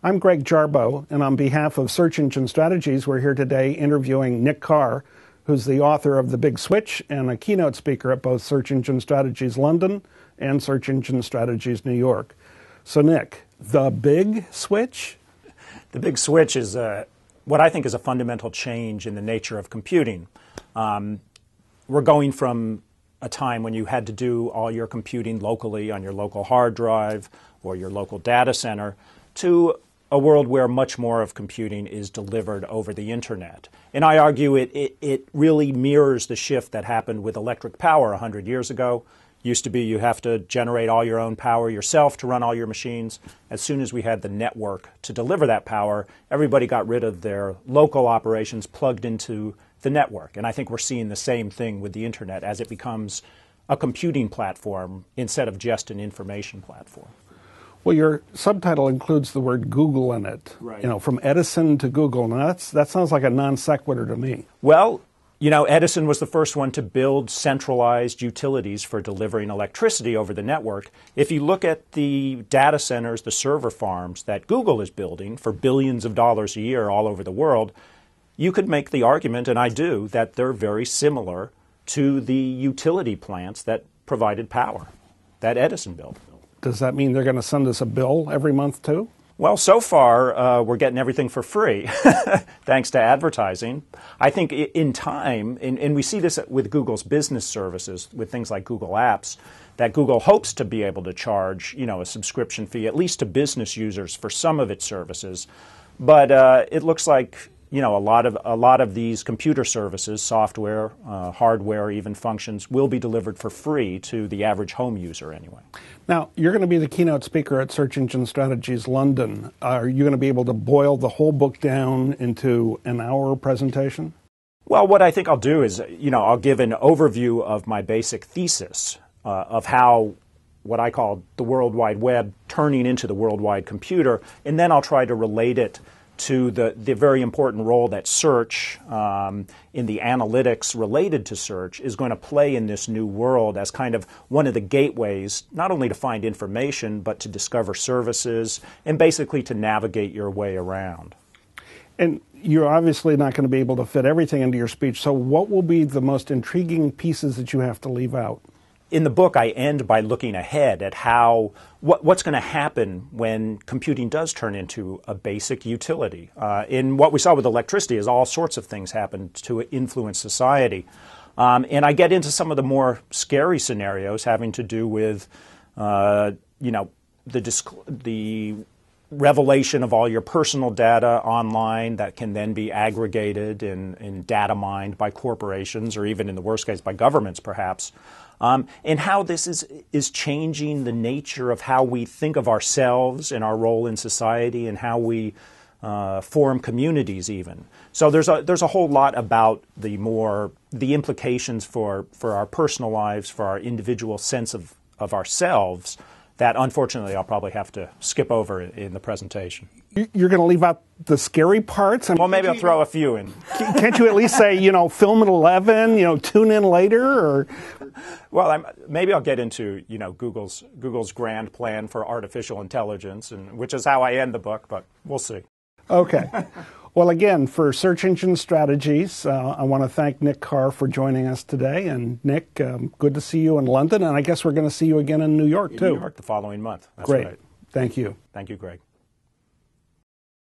I'm Greg Jarboe, and on behalf of Search Engine Strategies, we're here today interviewing Nick Carr, who's the author of The Big Switch and a keynote speaker at both Search Engine Strategies London and Search Engine Strategies New York. So Nick, The Big Switch? The Big Switch is what I think is a fundamental change in the nature of computing. We're going from a time when you had to do all your computing locally on your local hard drive or your local data center to a world where much more of computing is delivered over the internet. And I argue it really mirrors the shift that happened with electric power 100 years ago. Used to be you have to generate all your own power yourself to run all your machines. As soon as we had the network to deliver that power, everybody got rid of their local operations, plugged into the network. And I think we're seeing the same thing with the internet as it becomes a computing platform instead of just an information platform. Well, your subtitle includes the word Google in it. Right. You know, from Edison to Google. Now, that sounds like a non sequitur to me. Well, you know, Edison was the first one to build centralized utilities for delivering electricity over the network. If you look at the data centers, the server farms that Google is building for billions of dollars a year all over the world, you could make the argument, and I do, that they're very similar to the utility plants that provided power that Edison built. Does that mean they're going to send us a bill every month, too? Well, so far, we're getting everything for free, thanks to advertising. I think in time, and we see this with Google's business services, with things like Google Apps, that Google hopes to be able to charge, you know, a subscription fee, at least to business users for some of its services. But it looks like, you know, a lot of these computer services, software, hardware, even functions, will be delivered for free to the average home user anyway. Now, you're going to be the keynote speaker at Search Engine Strategies London. Are you going to be able to boil the whole book down into an hour presentation? Well, what I think I'll do is, you know, I'll give an overview of my basic thesis of how what I call the World Wide Web turning into the worldwide computer, and then I'll try to relate it to the very important role that search in the analytics related to search is going to play in this new world as kind of one of the gateways, not only to find information, but to discover services and basically to navigate your way around. And you're obviously not going to be able to fit everything into your speech, so what will be the most intriguing pieces that you have to leave out? In the book, I end by looking ahead at what's going to happen when computing does turn into a basic utility. In what we saw with electricity is all sorts of things happened to influence society. And I get into some of the more scary scenarios having to do with, you know, the revelation of all your personal data online that can then be aggregated and data mined by corporations or even in the worst case by governments perhaps. And how this is changing the nature of how we think of ourselves and our role in society and how we form communities even. So there's a whole lot about the implications for our personal lives, for our individual sense of ourselves that unfortunately I'll probably have to skip over in the presentation. You're going to leave out the scary parts? Well, maybe I'll throw a few in. Can't you at least say, you know, film at 11, you know, tune in later? Or? Well, maybe I'll get into, you know, Google's grand plan for artificial intelligence, which is how I end the book, but we'll see. Okay. Well, again, for Search Engine Strategies, I want to thank Nick Carr for joining us today. And Nick, good to see you in London, and I guess we're going to see you again in New York, too. New York the following month. That's Great. Right. Thank you. Thank you, Greg.